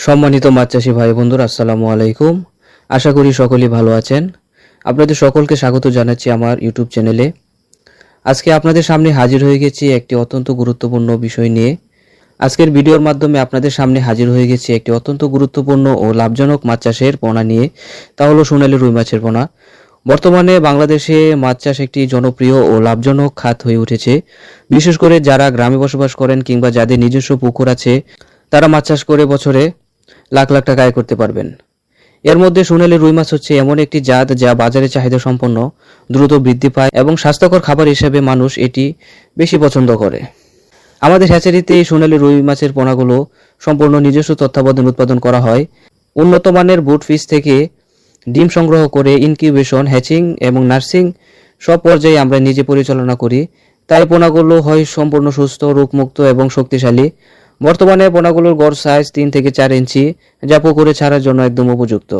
সম্মানিত মাছ চাষী ভাই বন্ধুরা, আসসালামু আলাইকুম। আশা করি সকলেই ভালো আছেন। আপনাদের সকলকে স্বাগত জানাচ্ছি আমার ইউটিউব চ্যানেলে। আজকে আপনাদের সামনে হাজির হয়ে গেছি একটি অত্যন্ত গুরুত্বপূর্ণ বিষয় নিয়ে। আজকের ভিডিওর মাধ্যমে আপনাদের সামনে হাজির হয়ে গেছি একটি অত্যন্ত গুরুত্বপূর্ণ ও লাভজনক মাছ চাষের পোনা নিয়ে। তা হলো সোনালী রুই মাছের পোনা। বর্তমানে বাংলাদেশে মাছ চাষ একটি জনপ্রিয় ও লাভজনক খাত হয়ে উঠেছে। বিশেষ করে যারা গ্রামে বসবাস করেন কিংবা যাদের নিজস্ব পুকুর আছে, তারা মাছ চাষ করে বছরে লাখ লাখ টাকা আয় করতে পারবেন। এর মধ্যে সোনালী রুই মাছ হচ্ছে এমন একটি জাত যা বাজারে চাহিদা সম্পন্ন, দ্রুত বৃদ্ধি পায় এবং স্বাস্থ্যকর খাবার হিসেবে মানুষ এটি বেশি পছন্দ করে। আমাদের হ্যাচারিতে এই সোনালী রুই মাছের পোনাগুলো সম্পূর্ণ নিজস্ব তত্ত্বাবধানে উৎপাদন করা হয়। উন্নত মানের বুট ফিশ থেকে ডিম সংগ্রহ করে ইনকিউবেশন, হ্যাচিং এবং নার্সিং সব পর্যায়ে আমরা নিজে পরিচালনা করি। তাই পোনাগুলো হয় সম্পূর্ণ সুস্থ, রোগমুক্ত এবং শক্তিশালী। বর্তমানে পোনাগুলোর গড় সাইজ 3 থেকে 4 ইঞ্চি, যা পুকুরে ছাড়ার জন্য একদম উপযুক্ত।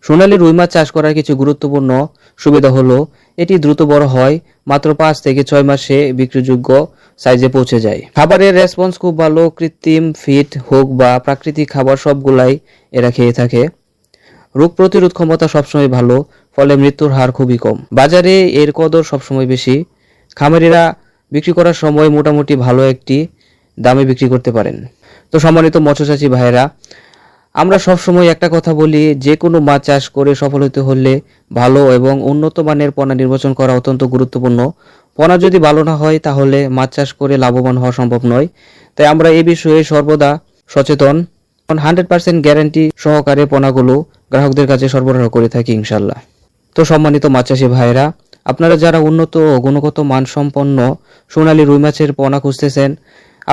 সোনালী রুই মাছ চাষ করার কিছু গুরুত্বপূর্ণ সুবিধা হলো, এটি দ্রুত বড় হয়, মাত্র 5 থেকে 6 মাসে বিক্রিযোগ্য সাইজে পৌঁছে যায়। খাবারের রেসপন্স খুব ভালো, কৃত্রিম ফিড হোক বা প্রাকৃতিক খাবার সবগুলাই এরা খেয়ে থাকে। রোগ প্রতিরোধ ক্ষমতা সবসময় ভালো, ফলে মৃত্যুর হার খুবই কম। বাজারে এর কদর সবসময় বেশি। খামারিরা বিক্রি করার সময় মোটামুটি ভালো একটি দামে বিক্রি করতে পারেন। তো সম্মানিত মৎস্যচাষী ভাইয়েরা, আমরা সবসময় একটা কথা বলি, যে কোনো মাছ চাষ করে সফল হতে হলে ভালো এবং উন্নত মানের পোনা নির্বাচন করা অত্যন্ত গুরুত্বপূর্ণ। পোনা যদি ভালো না হয় তাহলে মাছ চাষ করে লাভবান হওয়া সম্ভব নয়। তাই আমরা এই বিষয়ে সর্বদা সচেতন। 100% গ্যারান্টি সহকারে পোনাগুলো গ্রাহকদের কাছে সরবরাহ করে থাকি ইনশাল্লাহ। তো সম্মানিত মাছ চাষী ভাইয়েরা, আপনারা যারা উন্নত ও গুণগত মানসম্পন্ন সোনালী রুই মাছের পোনা খুঁজতেছেন,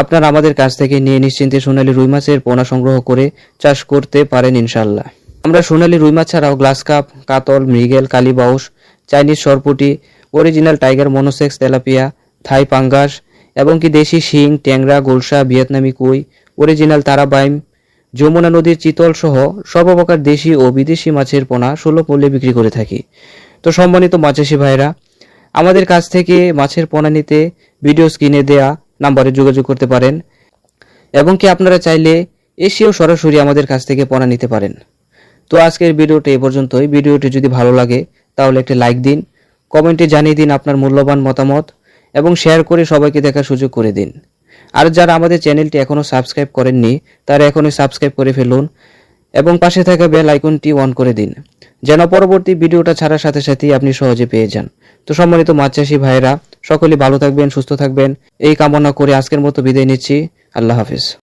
আপনারা আমাদের কাছ থেকে নিয়ে নিশ্চিন্তে সোনালী রুই মাছের পোনা সংগ্রহ করে চাষ করতে পারেন ইনশাল্লাহ। আমরা সোনালী রুই মাছ ছাড়াও গ্লাস কাপ, কাতল, মৃগেল, কালীবাউস, চাইনিজ সরপুটি, original tiger monosex, tilapia, Thai পাঙ্গাস এবং কি দেশি শিং, ট্যাংরা, গোলসা, ভিয়েতনামি কই, অরিজিনাল তারাবাইম, যমুনা নদীর চিতল সহ সর্বপ্রকার দেশি ও বিদেশি মাছের পোনা সুলভ মূল্যে বিক্রি করে থাকি। তো সম্মানিত মাছচাষী ভাইরা, আমাদের কাছ থেকে মাছের পোনা নিতে ভিডিও স্ক্রিনে দেয়া নাম্বারে যোগাযোগ করতে পারেন এবং কি আপনারা চাইলে এসেও সরাসরি আমাদের কাছ থেকে পোনা নিতে পারেন। তো আজকের ভিডিওটি এ পর্যন্তই। ভিডিওটি যদি ভালো লাগে তাহলে একটি লাইক দিন, কমেন্টে জানিয়ে দিন আপনার মূল্যবান মতামত এবং শেয়ার করে সবাইকে দেখার সুযোগ করে দিন। আর যারা আমাদের চ্যানেলটি এখনও সাবস্ক্রাইব করেননি, তারা এখনই সাবস্ক্রাইব করে ফেলুন এবং পাশে থাকা বেল আইকনটি অন করে দিন, যেন পরবর্তী ভিডিওটা ছাড়ার সাথে সাথেই আপনি সহজে পেয়ে যান। তো সম্মানিত মাছ চাষী ভাইয়েরা, সকলেই ভালো থাকবেন, সুস্থ থাকবেন এই কামনা করে আজকের মতো বিদায় নিচ্ছি। আল্লাহ হাফেজ।